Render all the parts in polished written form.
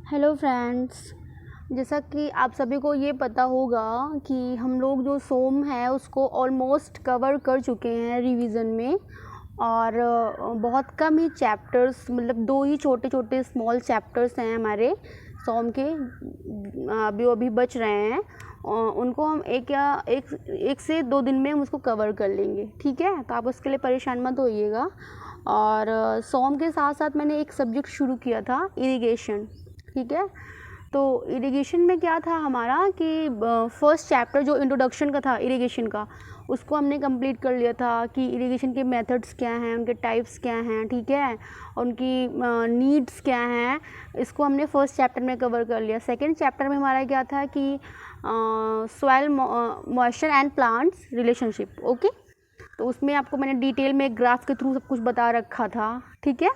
Hello friends. जैसा कि आप सभी को ये पता होगा कि हम लोग जो सोम है उसको ऑलमोस्ट कवर कर चुके हैं रिवीजन में। और बहुत कम ही चैप्टर्स, मतलब 2 ही छोटे छोटे स्मॉल चैप्टर्स हैं हमारे सोम के, अभी बच रहे हैं। उनको हम एक से 2 दिन में हम उसको कवर कर लेंगे, ठीक है। तो आप उसके लिए परेशान मत होइएगा। और सोम के साथ साथ मैंने एक सब्जेक्ट शुरू किया था, इरिगेशन, ठीक है। तो इरिगेशन में क्या था हमारा कि फर्स्ट चैप्टर जो इंट्रोडक्शन का था इरिगेशन का, उसको हमने कंप्लीट कर लिया था कि इरिगेशन के मेथड्स क्या हैं, उनके टाइप्स क्या हैं, ठीक है, उनकी नीड्स क्या हैं। इसको हमने फर्स्ट चैप्टर में कवर कर लिया। सेकंड चैप्टर में हमारा क्या था कि soil moisture and plants relationship, okay. तो उसमें आपको मैंने डिटेल में ग्राफ के थ्रू सब कुछ बता रखा था, ठीक है।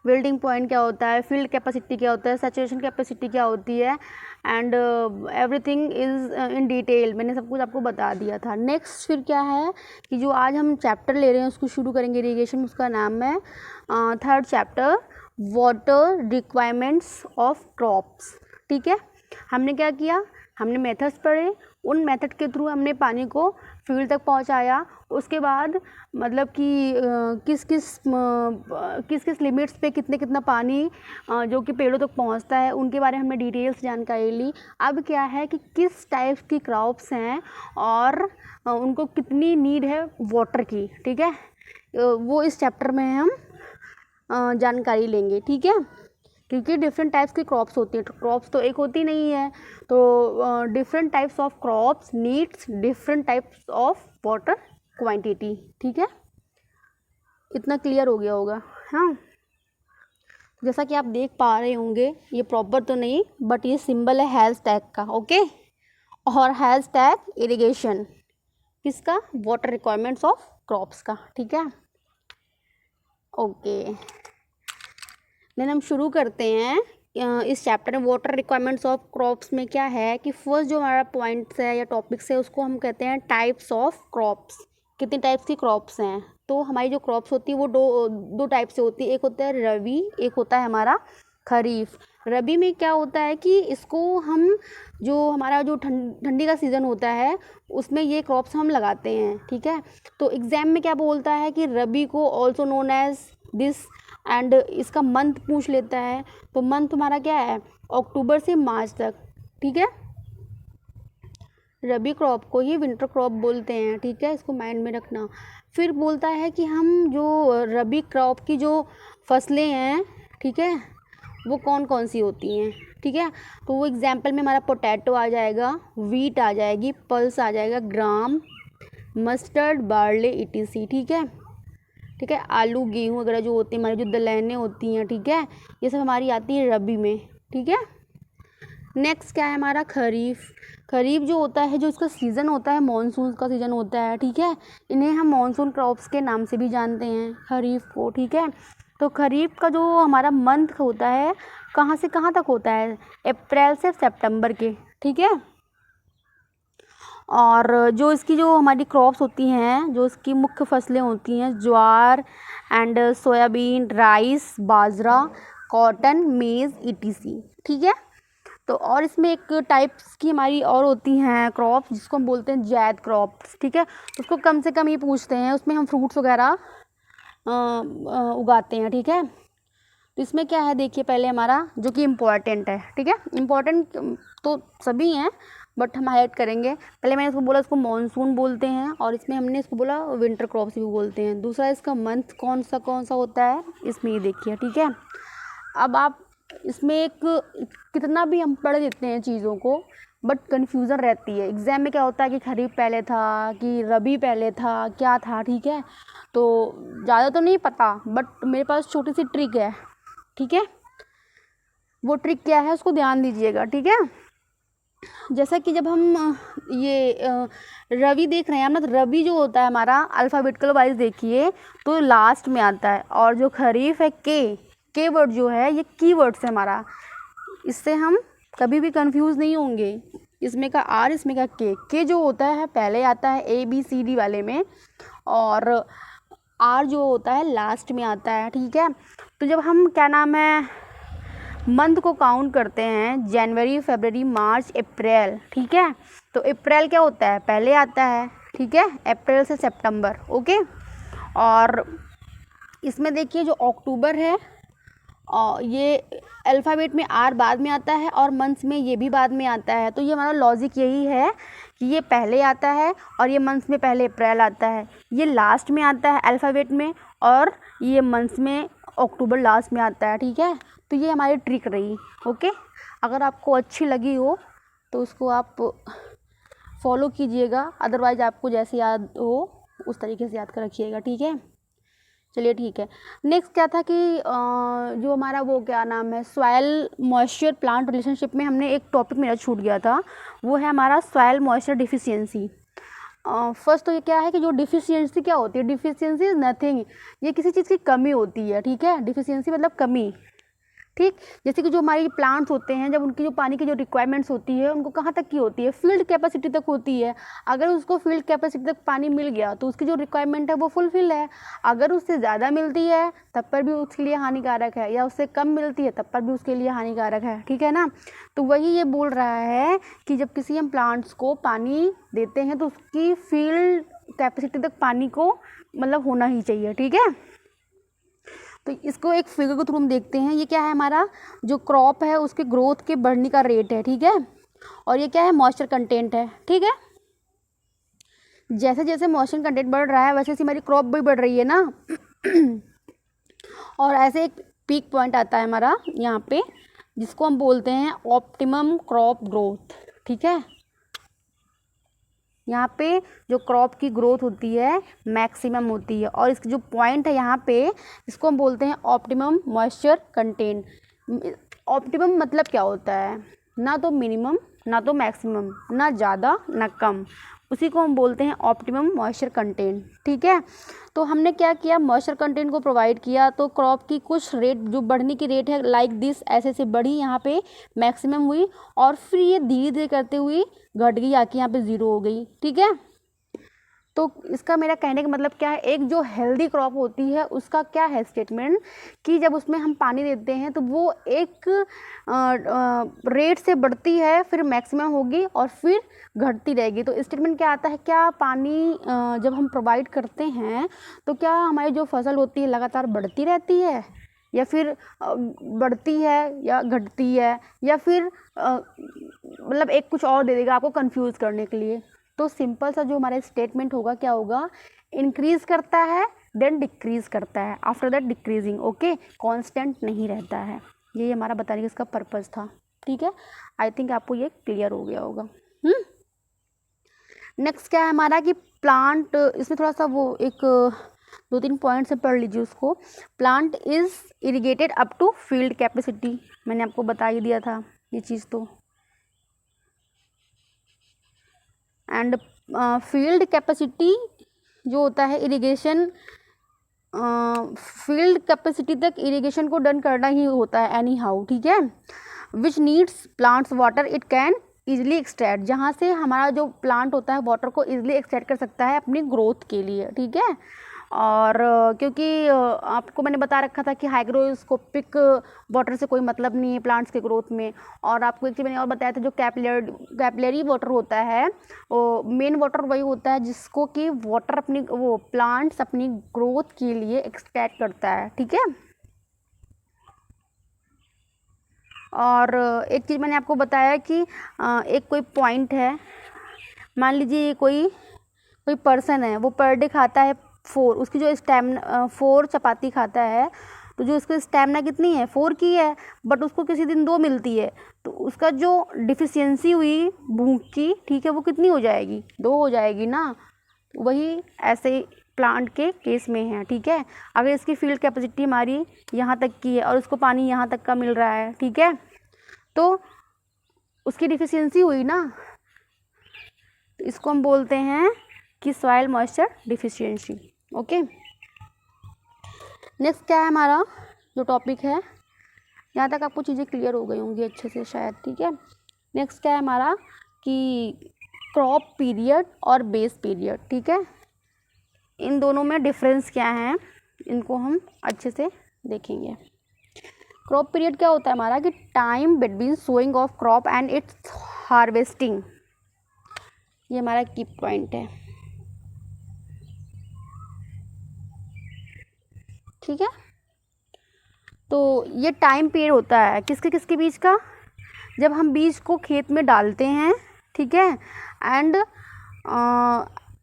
विल्टिंग पॉइंट क्या होता है, फील्ड कैपेसिटी क्या होता है, सैचुरेशन कैपेसिटी क्या होती है, and everything is in detail मैंने सब कुछ आपको बता दिया था। नेक्स्ट फिर क्या है कि जो आज हम चैप्टर ले रहे हैं उसको शुरू करेंगे इरिगेशन। उसका नाम है third chapter, water requirements of crops, ठीक है। हमने क्या किया, हमने मेथड्स पढ़े, उन मेथड के थ्रू हमने पानी को फील्ड तक पहुंचाया। उसके बाद मतलब कि किस किस लिमिट्स पे कितना पानी जो कि पेड़ों तक पहुंचता है, उनके बारे में हमने डिटेल्स जानकारी ली। अब क्या है कि किस टाइप की क्रॉप्स हैं और उनको कितनी नीड है वाटर की, ठीक है। वो इस चैप्टर में हम जानकारी लेंगे, ठीक है। क्योंकि डिफरेंट टाइप्स की क्रॉप्स होती हैं, क्रॉप्स तो एक होती नहीं है। तो different types of crops needs different types of water quantity, ठीक है। इतना क्लियर हो गया होगा, हाँ। जैसा कि आप देख पा रहे होंगे, ये प्रॉपर तो नहीं बट ये सिंबल है हैश टैग का, ओके। और हैश टैग इरिगेशन किसका, वाटर रिक्वायरमेंट्स ऑफ क्रॉप्स का, ठीक है, ओके। देन हम शुरू करते हैं इस चैप्टर में। वाटर रिक्वायरमेंट्स ऑफ क्रॉप्स में क्या है कि फर्स्ट जो हमारा पॉइंट्स है या टॉपिक्स है उसको हम कहते हैं टाइप्स ऑफ क्रॉप्स। कितनी टाइप्स की क्रॉप्स हैं, तो हमारी जो क्रॉप्स होती है वो दो टाइप से होती है। एक होता है रबी, एक होता है हमारा खरीफ। रबी में क्या होता है कि इसको हम जो हमारा जो ठंडी का सीज़न होता है उसमें ये क्रॉप्स हम लगाते हैं, ठीक है। तो एग्ज़ाम में क्या बोलता है कि रबी को also known as this, and इसका मंथ पूछ लेता है। तो मंथ हमारा क्या है, अक्टूबर से मार्च तक, ठीक है। रबी क्रॉप को ही विंटर क्रॉप बोलते हैं, ठीक है, इसको माइंड में रखना। फिर बोलता है कि हम जो रबी क्रॉप की जो फसलें हैं, ठीक है, वो कौन कौन सी होती हैं, ठीक है। तो वो एग्जाम्पल में हमारा पोटैटो आ जाएगा, वीट आ जाएगी, पल्स आ जाएगा, ग्राम, मस्टर्ड, बार्ले, ईटीसी, ठीक है, ठीक है। आलू, गेहूँ वगैरह जो होती हैं, हमारी जो दलहनें होती हैं, ठीक है, ये सब हमारी आती है रबी में, ठीक है। नेक्स्ट क्या है हमारा खरीफ। खरीफ जो होता है, जो इसका सीज़न होता है, मॉनसून का सीज़न होता है, ठीक है। इन्हें हम मॉनसून क्रॉप्स के नाम से भी जानते हैं, खरीफ को, ठीक है। तो खरीफ का जो हमारा मंथ होता है, कहाँ से कहाँ तक होता है, अप्रैल से सितंबर के, ठीक है। और जो इसकी जो हमारी क्रॉप्स होती हैं, जो इसकी मुख्य फसलें होती हैं, jowar and soybean, rice, bajra, cotton, maize, etc, ठीक है। तो और इसमें एक टाइप्स की हमारी और होती हैं क्रॉप्स जिसको हम बोलते हैं जैद क्रॉप्स, ठीक है। उसको कम से कम ही पूछते हैं, उसमें हम फ्रूट्स वगैरह उगाते हैं, ठीक है। तो इसमें क्या है देखिए, पहले हमारा जो कि इम्पॉर्टेंट है, ठीक है। इम्पॉर्टेंट तो सभी हैं बट हम हाईलाइट करेंगे। पहले मैंने इसको बोला, इसको मानसून बोलते हैं, और इसमें हमने इसको बोला विंटर क्रॉप्स भी बोलते हैं। दूसरा इसका मंथ कौन सा होता है, इसमें ये देखिए, ठीक है। अब आप इसमें एक कितना भी हम पढ़ लेते हैं चीज़ों को, बट कन्फ्यूज़न रहती है। एग्ज़ाम में क्या होता है कि खरीफ पहले था कि रबी पहले था, क्या था, ठीक है। तो ज़्यादा तो नहीं पता बट मेरे पास छोटी सी ट्रिक है, ठीक है। वो ट्रिक क्या है उसको ध्यान दीजिएगा, ठीक है। जैसा कि जब हम ये रवि देख रहे हैं हम ना, तो रवि जो होता है हमारा अल्फ़ाबेटिकल वाइज देखिए तो लास्ट में आता है। और जो खरीफ है के वर्ड जो है ये की वर्ड्स है हमारा, इससे हम कभी भी कंफ्यूज नहीं होंगे। इसमें का आर, इसमें का के जो होता है पहले आता है ABCD वाले में, और आर जो होता है लास्ट में आता है, ठीक है। तो जब हम क्या नाम है मंथ को काउंट करते हैं जनवरी, फरवरी, मार्च, अप्रैल, ठीक है। तो अप्रैल क्या होता है, पहले आता है, ठीक है, अप्रैल से सितंबर, ओके। और इसमें देखिए जो अक्टूबर है ये अल्फ़ाबेट में आर बाद में आता है और मंथ्स में ये भी बाद में आता है। तो ये हमारा लॉजिक यही है कि ये पहले आता है और ये मंथ्स में पहले अप्रैल आता है, ये लास्ट में आता है अल्फ़ाबेट में और ये मंथ्स में अक्टूबर लास्ट में आता है, ठीक है। तो ये हमारी ट्रिक रही, ओके। अगर आपको अच्छी लगी हो तो उसको आप फॉलो कीजिएगा, अदरवाइज़ आपको जैसे याद हो उस तरीके से याद कर रखिएगा, ठीक है। चलिए ठीक है। नेक्स्ट क्या था कि जो हमारा वो क्या नाम है, सॉइल मॉइस्चर प्लांट रिलेशनशिप में हमने एक टॉपिक मेरा छूट गया था, वो है हमारा सॉइल मॉइस्चर डिफिशियंसी। फर्स्ट तो ये क्या है कि जो डिफिशियंसी क्या होती है, डिफिशियंसी इज़ नथिंग, ये किसी चीज़ की कमी होती है, ठीक है। डिफिशियंसी मतलब कमी, ठीक। जैसे कि जो हमारी प्लांट्स होते हैं, जब उनकी जो पानी की जो रिक्वायरमेंट्स होती है उनको कहाँ तक की होती है, फील्ड कैपेसिटी तक होती है। अगर उसको फील्ड कैपेसिटी तक पानी मिल गया तो उसकी जो रिक्वायरमेंट है वो फुलफिल है। अगर उससे ज़्यादा मिलती है तब पर भी उसके लिए हानिकारक है, या उससे कम मिलती है तब पर भी उसके लिए हानिकारक है, ठीक है ना। तो वही ये बोल रहा है कि जब किसी हम प्लांट्स को पानी देते हैं तो उसकी फील्ड कैपेसिटी तक पानी को मतलब होना ही चाहिए, ठीक है। तो इसको एक फिगर के थ्रू हम देखते हैं। ये क्या है, हमारा जो क्रॉप है उसके ग्रोथ के बढ़ने का रेट है, ठीक है। और ये क्या है, मॉइस्चर कंटेंट है, ठीक है। जैसे जैसे मॉइस्चर कंटेंट बढ़ रहा है वैसे वैसे हमारी क्रॉप भी बढ़ रही है ना। और ऐसे एक पीक पॉइंट आता है हमारा यहाँ पे, जिसको हम बोलते हैं ऑप्टिमम क्रॉप ग्रोथ, ठीक है। यहाँ पे जो क्रॉप की ग्रोथ होती है मैक्सिमम होती है, और इसकी जो पॉइंट है यहाँ पे इसको हम बोलते हैं ऑप्टिमम मॉइस्चर कंटेंट। ऑप्टिमम मतलब क्या होता है, ना तो मिनिमम ना तो मैक्सिमम, ना ज़्यादा ना कम, उसी को हम बोलते हैं ऑप्टिमम मॉइस्चर कंटेंट, ठीक है। तो हमने क्या किया, मॉइस्चर कंटेंट को प्रोवाइड किया, तो क्रॉप की कुछ रेट जो बढ़ने की रेट है लाइक दिस ऐसे ऐसे बढ़ी, यहाँ पे मैक्सिमम हुई और फिर ये धीरे धीरे करते हुए घट गई, आके यहाँ पे ज़ीरो हो गई, ठीक है। तो इसका मेरा कहने का मतलब क्या है, एक जो हेल्दी क्रॉप होती है उसका क्या है स्टेटमेंट कि जब उसमें हम पानी देते हैं तो वो एक रेट से बढ़ती है, फिर मैक्सिमम होगी और फिर घटती रहेगी। तो स्टेटमेंट क्या आता है, क्या पानी जब हम प्रोवाइड करते हैं तो क्या हमारी जो फसल होती है लगातार बढ़ती रहती है, या फिर बढ़ती है या घटती है, या फिर मतलब एक कुछ और दे देगा आपको कंफ्यूज करने के लिए। तो सिंपल सा जो हमारा स्टेटमेंट होगा क्या होगा, इंक्रीज करता है देन डिक्रीज करता है, after that decreasing, okay, constant नहीं रहता है। यही हमारा बताने का इसका पर्पस था, ठीक है। आई थिंक आपको ये क्लियर हो गया होगा। नेक्स्ट क्या है हमारा कि प्लांट, इसमें थोड़ा सा वो एक 2-3 पॉइंट से पढ़ लीजिए उसको। Plant is irrigated up to field capacity, मैंने आपको बता ही दिया था ये चीज़ तो। एंड फील्ड कैपेसिटी जो होता है इरिगेशन, फील्ड कैपेसिटी तक इरिगेशन को डन करना ही होता है एनी हाउ, ठीक है। Which needs plants water it can easily extract, जहाँ से हमारा जो प्लांट होता है वाटर को ईजिली एक्सट्रैक्ट कर सकता है अपनी ग्रोथ के लिए, ठीक है। और क्योंकि आपको मैंने बता रखा था कि हाइग्रोस्कोपिक वाटर से कोई मतलब नहीं है प्लांट्स के ग्रोथ में। और आपको एक चीज़ मैंने और बताया था, जो कैपिलरी वाटर होता है वो मेन वाटर वही होता है जिसको कि वाटर अपनी वो प्लांट्स अपनी ग्रोथ के लिए एक्सट्रैक्ट करता है, ठीक है। और एक चीज़ मैंने आपको बताया कि एक कोई पॉइंट है, मान लीजिए कोई पर्सन है, वो पर डे खाता है 4, उसकी जो स्टैमिना 4 चपाती खाता है, तो जो उसकी स्टैमिना कितनी है 4 की है, बट उसको किसी दिन 2 मिलती है, तो उसका जो डिफिशियंसी हुई भूख की, ठीक है, वो कितनी हो जाएगी, 2 हो जाएगी ना। वही ऐसे प्लांट के केस में है, ठीक है। अगर इसकी फील्ड कैपेसिटी हमारी यहाँ तक की है और उसको पानी यहाँ तक का मिल रहा है, ठीक है, तो उसकी डिफिशियंसी हुई ना, तो इसको हम बोलते हैं कि soil moisture deficiency, okay. Next क्या है हमारा जो टॉपिक है, यहाँ तक आपको चीज़ें क्लियर हो गई होंगी अच्छे से शायद, ठीक है। नेक्स्ट क्या है हमारा कि क्रॉप पीरियड और बेस पीरियड, ठीक है, इन दोनों में डिफरेंस क्या है, इनको हम अच्छे से देखेंगे। क्रॉप पीरियड क्या होता है हमारा कि time between sowing of crop and its harvesting. ये हमारा की पॉइंट है, ठीक है। तो ये टाइम पीरियड होता है किसके किसके बीच का, जब हम बीज को खेत में डालते हैं, ठीक है, एंड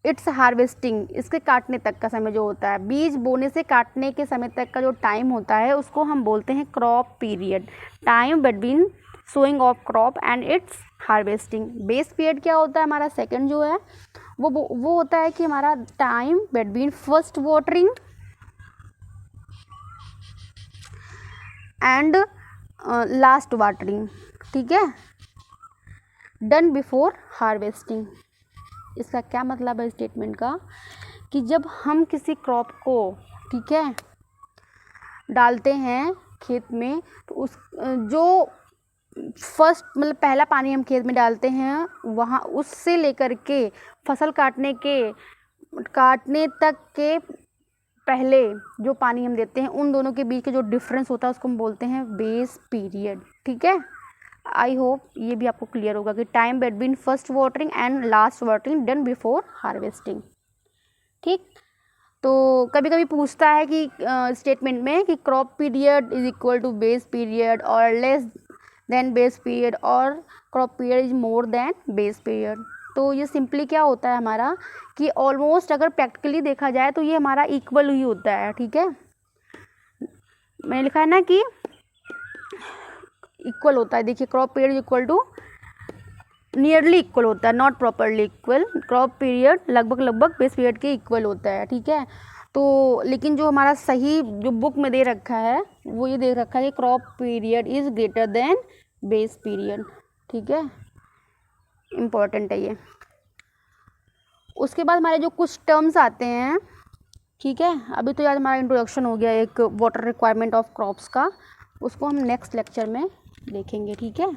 इट्स हार्वेस्टिंग, इसके काटने तक का समय जो होता है, बीज बोने से काटने के समय तक का जो टाइम होता है उसको हम बोलते हैं crop period. Time between sowing of crop and its harvesting. Base period क्या होता है हमारा सेकंड जो है वो होता है कि हमारा time between first watering and last watering, ठीक है, डन बिफोर हार्वेस्टिंग। इसका क्या मतलब है स्टेटमेंट का कि जब हम किसी क्रॉप को, ठीक है, डालते हैं खेत में तो उस जो फर्स्ट मतलब पहला पानी हम खेत में डालते हैं वहाँ उससे लेकर के फसल काटने तक के पहले जो पानी हम देते हैं उन दोनों के बीच के जो डिफरेंस होता है उसको हम बोलते हैं बेस पीरियड, ठीक है। आई होप ये भी आपको क्लियर होगा कि time between first watering and last watering done before harvesting, ठीक। तो कभी कभी पूछता है कि स्टेटमेंट में कि crop period is equal to base period और लेस देन बेस पीरियड और crop period is more than base period. तो ये सिंपली क्या होता है हमारा कि ऑलमोस्ट अगर प्रैक्टिकली देखा जाए तो ये हमारा इक्वल ही होता है, ठीक है। मैंने लिखा है ना कि इक्वल होता है, देखिए crop period equal to nearly equal होता है, not properly equal. Crop period लगभग बेस पीरियड के इक्वल होता है, ठीक है। तो लेकिन जो हमारा सही जो बुक में दे रखा है वो ये दे रखा है कि crop period is greater than base period, ठीक है, इम्पॉर्टेंट है ये। उसके बाद हमारे जो कुछ टर्म्स आते हैं, ठीक है, अभी तो यार हमारा इंट्रोडक्शन हो गया एक वाटर रिक्वायरमेंट ऑफ क्रॉप्स का, उसको हम नेक्स्ट लेक्चर में देखेंगे, ठीक है।